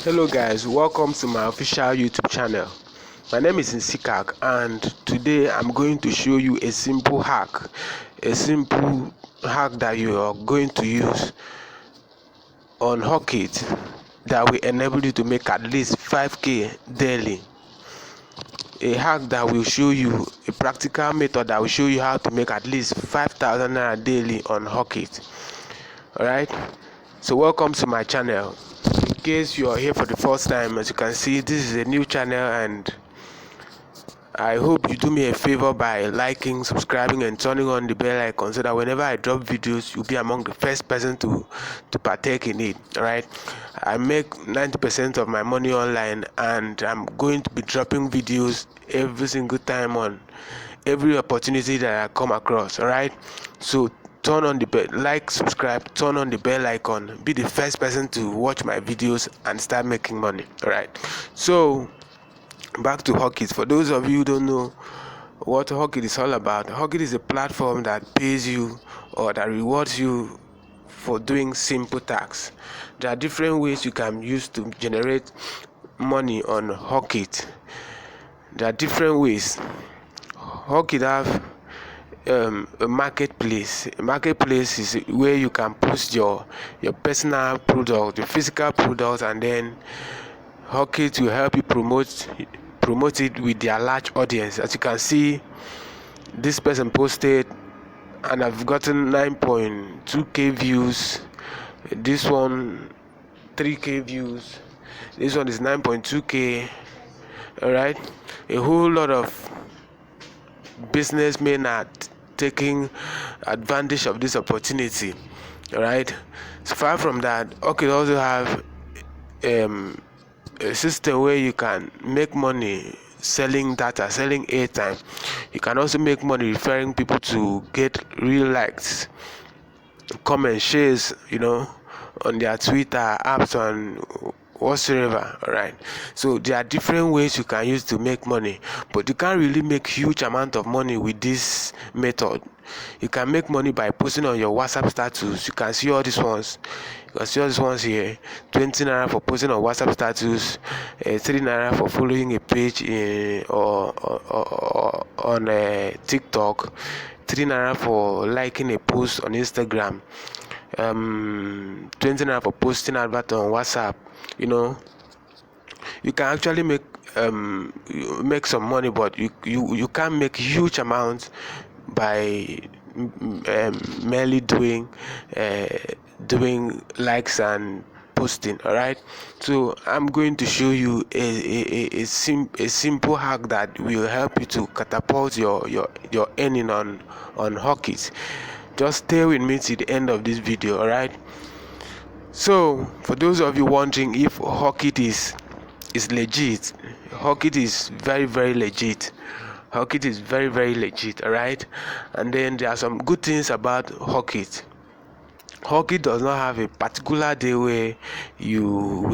Hello guys, welcome to my official YouTube channel. My name is Nsikak and today I'm going to show you a simple hack that you are going to use on Hawkit that will enable you to make at least 5k daily. A hack that will show you a practical method that will show you how to make at least 5,000 naira daily on Hawkit. Alright, so welcome to my channel. In case you are here for the first time, as you can see, this is a new channel and I hope you do me a favor by liking, subscribing and turning on the bell icon so that whenever I drop videos you'll be among the first person to partake in it. Alright, I make 90% of my money online and I'm going to be dropping videos every single time on every opportunity that I come across. Alright, so turn on the bell, like, subscribe, turn on the bell icon, be the first person to watch my videos and start making money. Alright, so back to Hawkit. For those of you who don't know what Hawkit is all about, Hawkit is a platform that pays you or that rewards you for doing simple tasks. There are different ways you can use to generate money on Hawkit. There are different ways. Hawkit have a marketplace. A marketplace is where you can post your personal product, your physical product, and then Hawkit will help you promote it with their large audience. As you can see, this person posted and I've gotten 9.2k views. This one 3k views. This one is 9.2k. Alright, a whole lot of businessmen are taking advantage of this opportunity. Alright, so far from that, Hawkit also have a system where you can make money selling data, selling airtime. You can also make money referring people to get real likes, comments, shares, on their Twitter, apps, and whatsoever. Alright, so there are different ways you can use to make money, but you can't really make huge amount of money with this method. You can make money by posting on your WhatsApp status. You can see all these ones. You can see all these ones here. 20 naira for posting on WhatsApp status, 3 naira for following a page or on TikTok, 3 naira for liking a post on Instagram, 20 naira for posting advert on WhatsApp. You can actually make some money, but you can't make huge amounts by merely doing likes and posting. All right, so I'm going to show you a simple hack that will help you to catapult your earning on Hawkit. Just stay with me till the end of this video. All right, so for those of you wondering if Hawkit is legit, Hawkit is very legit. Hawkit is very legit. All right, and then there are some good things about Hawkit. Hawkit does not have a particular day where you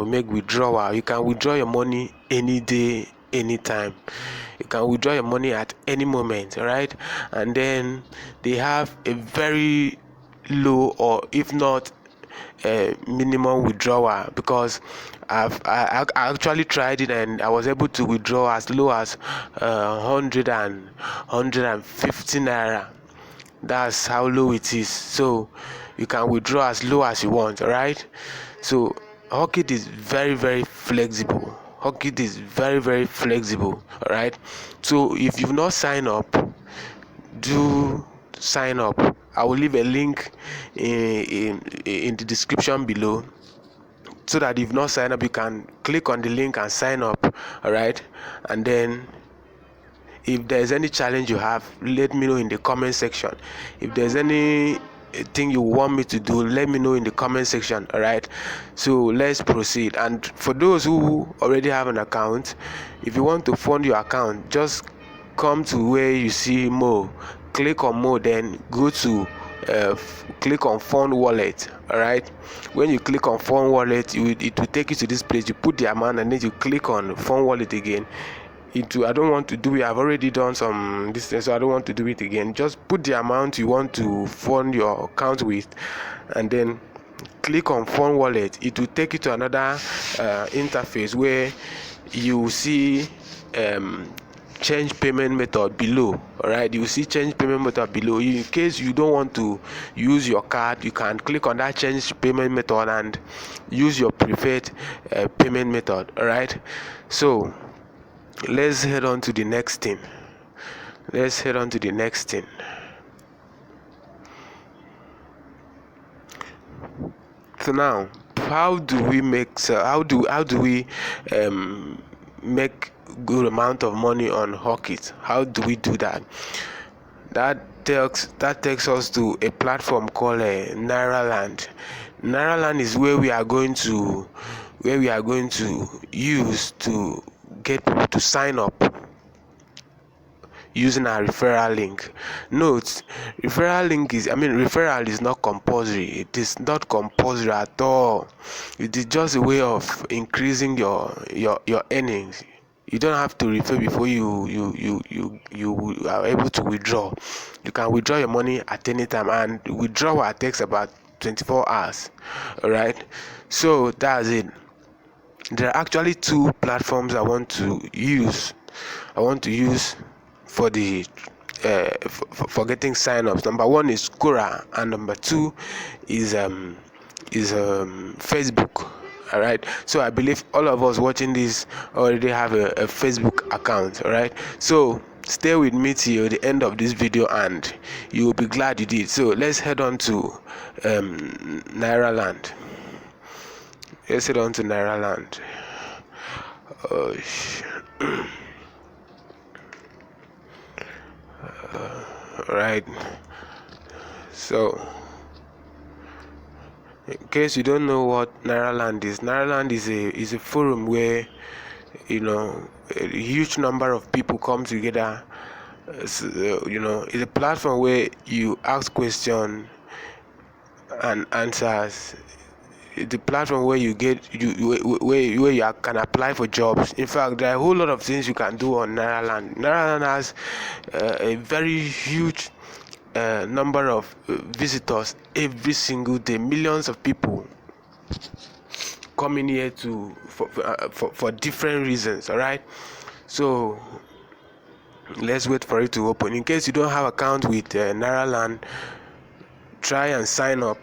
make withdrawal. You can withdraw your money any day, anytime. You can withdraw your money at any moment. All right, and then they have a very low, or if not minimum withdrawal, because I actually tried it and I was able to withdraw as low as 150 naira. That's how low it is. So you can withdraw as low as you want. All right, so Hawkit is very flexible. Hawkit is very flexible. All right, so if you've not signed up, do sign up. I will leave a link in the description below, so that if not sign up, you can click on the link and sign up. All right, and then if there's any challenge you have, let me know in the comment section. If there's any thing you want me to do, let me know in the comment section. All right, so let's proceed. And for those who already have an account, if you want to fund your account, just come to where you see more, click on more, then go to click on fund wallet. All right, when you click on fund wallet, it will take you to this place. You put the amount and then you click on fund wallet again. I don't want to do it. I've already done some distance, so I don't want to do it again. Just put the amount you want to fund your account with, and then click on phone wallet, it will take you to another interface where you see change payment method below. All right, you see change payment method below. In case you don't want to use your card, you can click on that change payment method and use your preferred payment method. All right, so let's head on to the next thing. So now, how do we make make good amount of money on Hawkit? How do we do that? That takes us to a platform called Nairaland. Nairaland is where we are going to use to get people to sign up using our referral link. Note, referral is not compulsory. It is not compulsory at all. It is just a way of increasing your earnings. You don't have to refer before you are able to withdraw. You can withdraw your money at any time, and withdrawal takes about 24 hours. All right, so that's it. There are actually two platforms I want to use for the for getting sign-ups. Number one is Quora, and number two is Facebook. All right, so I believe all of us watching this already have a Facebook account. All right, so stay with me till the end of this video and you will be glad you did. So let's head on to Nairaland. Right, so in case you don't know what Nairaland is a forum where a huge number of people come together. It's a platform where you ask questions and answers. The platform where you get where you can apply for jobs. In fact, there are a whole lot of things you can do on Nairaland. Nairaland has a very huge number of visitors every single day. Millions of people coming here for different reasons. All right, so let's wait for it to open. In case you don't have account with Nairaland, try and sign up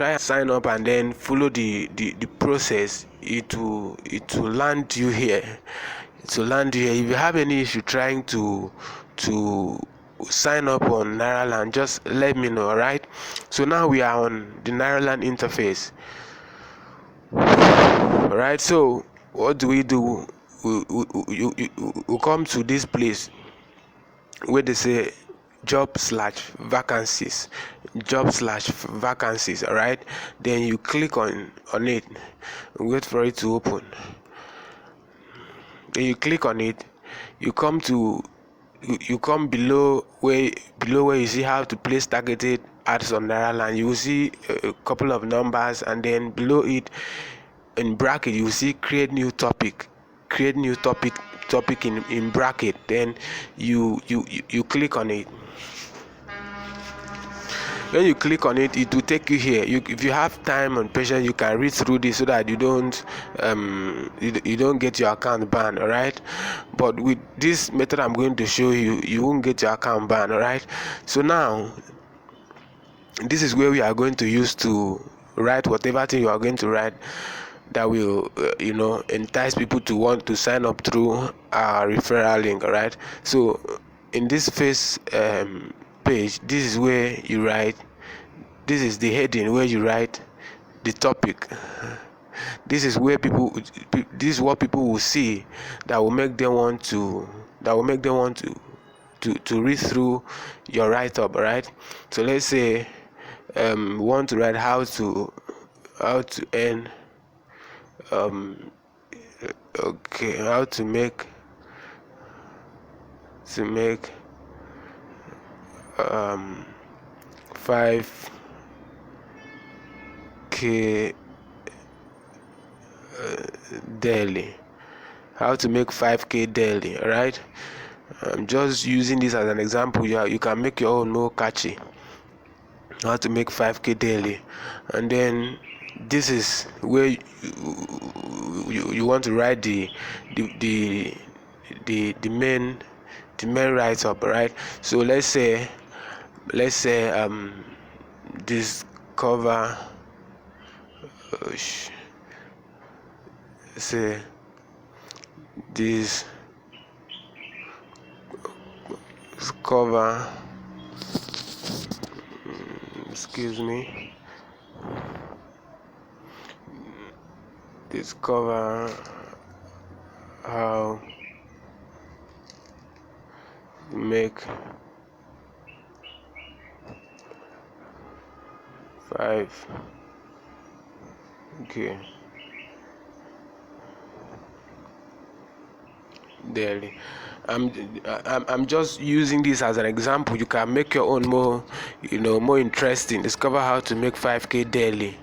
and then follow the process. It will land you here. If you have any issue trying to sign up on Nairaland, just let me know. All right, so now we are on the Nairaland interface. All right, so what do? We come to this place where they say job/vacancies. All right, then you click on it, wait for it to open. Then you click on it. You come below where you see how to place targeted ads on Nairaland. You will see a couple of numbers, and then below it in bracket you will see create new topic in bracket. Then you click on it. When you click on it, it will take you here. If you have time and patience, you can read through this so that you don't get your account banned. All right, but with this method I'm going to show you, you won't get your account banned. All right, so now this is where we are going to use to write whatever thing you are going to write that will entice people to want to sign up through our referral link. All right, so in this first page, this is where you write. This is the heading where you write the topic. This is what people will see that will make them want to read through your write-up. All right, so let's say we want to write how to earn how to make 5k daily. How to make 5k daily. All right, I'm just using this as an example. You can make your own more catchy. how to make 5k daily. And then this is where you want to write the the main write up, right? So let's say discover say this discover excuse me discover how to make 5k daily. I'm just using this as an example. You can make your own more, more interesting. Discover how to make 5k daily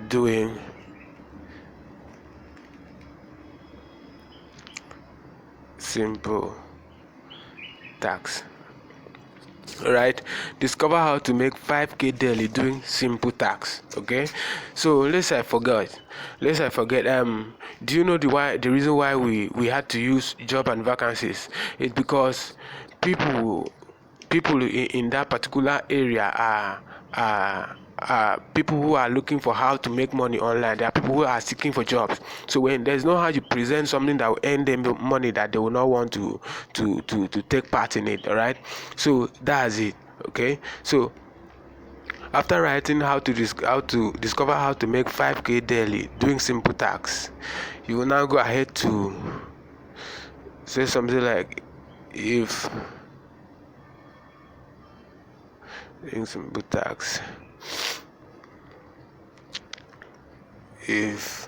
doing simple tasks. Right, discover how to make 5k daily doing simple tasks. Okay, so let's I forget do you know the reason why we had to use job and vacancies? It's because people in that particular area are people who are looking for how to make money online. There are people who are seeking for jobs. So when there's no how you present something that will earn them money, that they will not want to take part in it. All right, so that's it. Okay, so after writing how to discover how to make 5k daily doing simple tasks, you will now go ahead to say something like, if doing simple tasks, if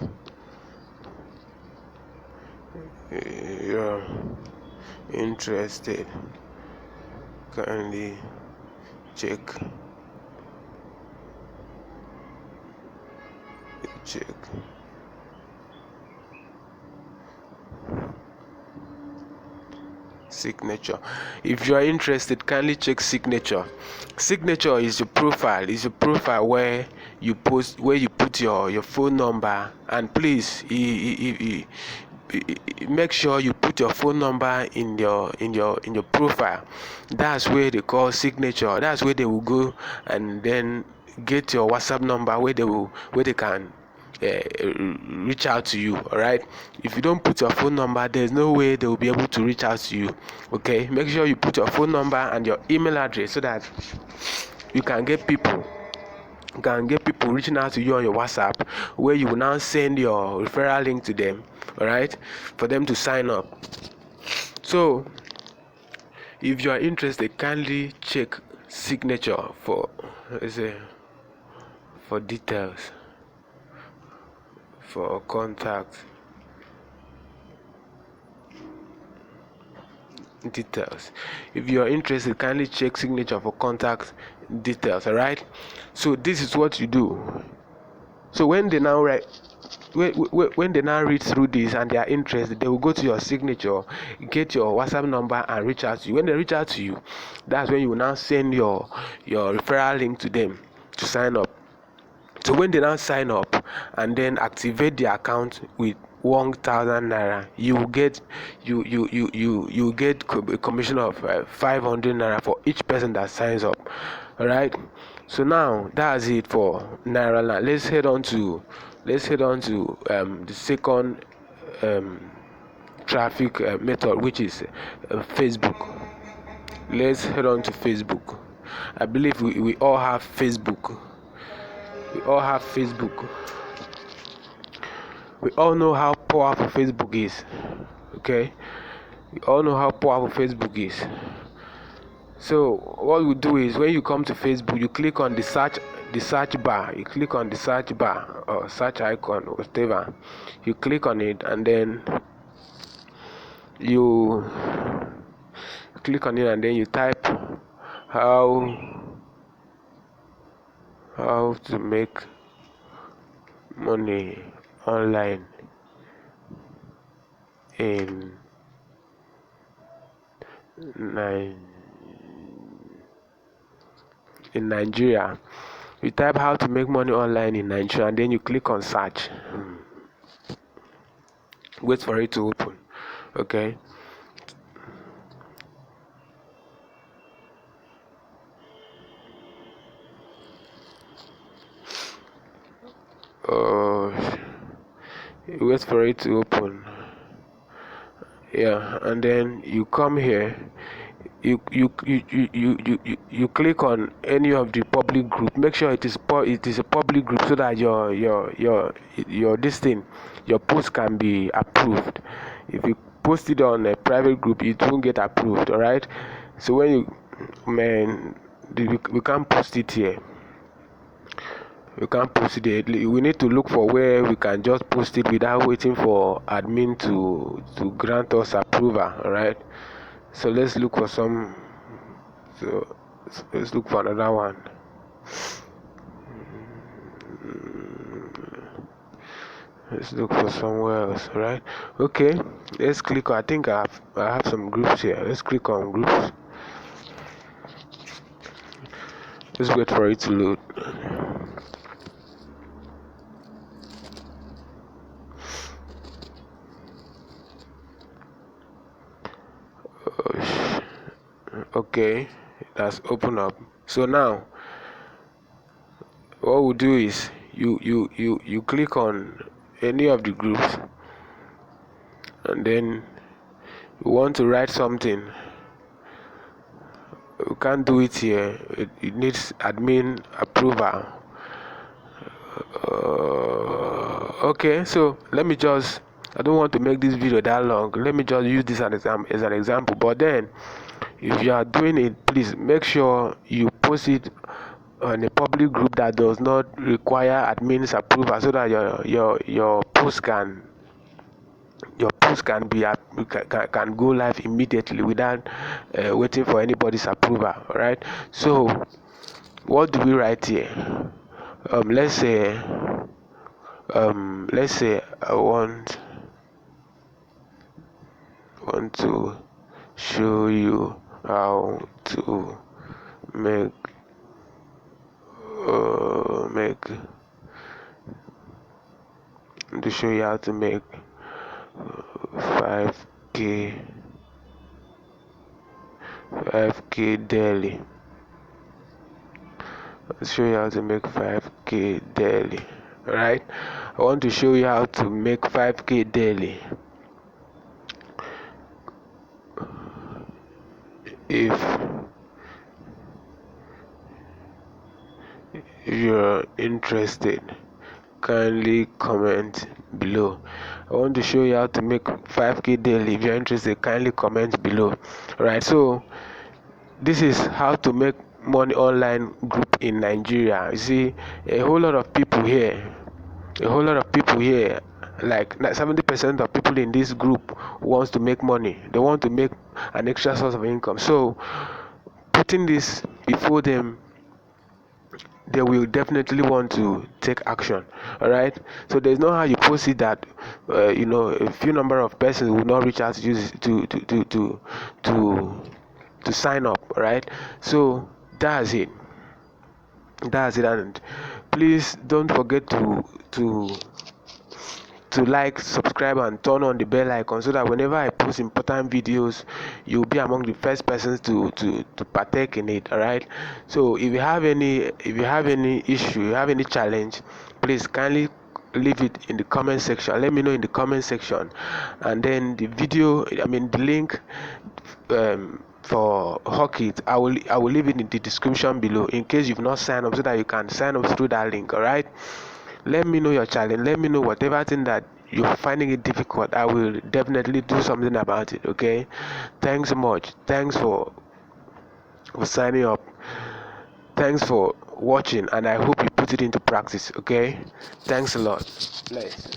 you're interested, kindly check signature. If you are interested, kindly check signature. Signature is your profile. Is your profile where you put your phone number. And please, make sure you put your phone number in your profile. That's where they call signature. That's where they will go and then get your WhatsApp number, where they can reach out to you. All right, if you don't put your phone number, there's no way they will be able to reach out to you. Okay, make sure you put your phone number and your email address, so that you can get people reaching out to you on your WhatsApp, where you will now send your referral link to them. All right, for them to sign up. So if you are interested, kindly check signature for details, for contact details. If you are interested, kindly check signature for contact details. All right, so this is what you do. So when they now read through this and they are interested, they will go to your signature, get your WhatsApp number, and reach out to you. When they reach out to you, that's when you will now send your referral link to them to sign up. So when they now sign up and then activate the account with 1,000 naira, you will get a commission of 500 naira for each person that signs up. All right, so now that's it for Naira Land. Let's head on to the second traffic method, which is Facebook. Let's head on to Facebook. I believe we all have Facebook. We all have Facebook. We all know how powerful Facebook is. Okay, we all know how powerful Facebook is. So what we do is, when you come to Facebook, you click on the search bar. You click on the search bar or search icon, whatever. You click on it, and then you click on it, and then you type how to make money online in in Nigeria, you type how to make money online in Nigeria, and then you click on search. Wait for it to open. Okay. Wait for it to open. Yeah, and then you come here. You click on any of the public group. Make sure it is a public group, so that your this thing, your post can be approved. If you post it on a private group, it won't get approved. All right. So when you we can't post it here. We can't post it. We need to look for where we can just post it without waiting for admin to grant us approval. All right. So let's look for some. So let's look for another one. Let's look for somewhere else. All right. Okay. Let's click. I think I have some groups here. Let's click on groups. Let's wait for it to load. Okay, that's open up. So now what we'll do is you click on any of the groups, and then you want to write something. You can't do it here. It needs admin approval. Okay, so let me just, I don't want to make this video that long. Let me just use this as an example. But then if you are doing it, please make sure you post it on a public group that does not require admin's approval, so that your post can be can go live immediately without waiting for anybody's approval. All right. So what do we write here? Let's say I want to show you how to make to show you how to make 5k daily. I'll show you how to make 5k daily. All right. I want to show you how to make 5k daily. If you're interested, kindly comment below. I want to show you how to make 5k daily. If you're interested, kindly comment below. All right. So this is how to make money online group in Nigeria. You see, a whole lot of people here, like 70% of people in this group wants to make money. They want to make an extra source of income. So putting this before them, they will definitely want to take action. All right. So there's no how you post it that a few number of persons will not reach out to use to sign up. All right. So that's it. And please don't forget to like, subscribe, and turn on the bell icon, so that whenever I post important videos, you'll be among the first persons to partake in it. All right. So if you have any issue, you have any challenge, please kindly leave it in the comment section. Let me know in the comment section, and then the link for Hawkit, I will leave it in the description below, in case you've not signed up, so that you can sign up through that link. All right. Let me know your challenge. Let me know whatever thing that you're finding it difficult. I will definitely do something about it. Okay. Thanks so much. Thanks for signing up. Thanks for watching, and I hope you put it into practice. Okay. Thanks a lot. Nice.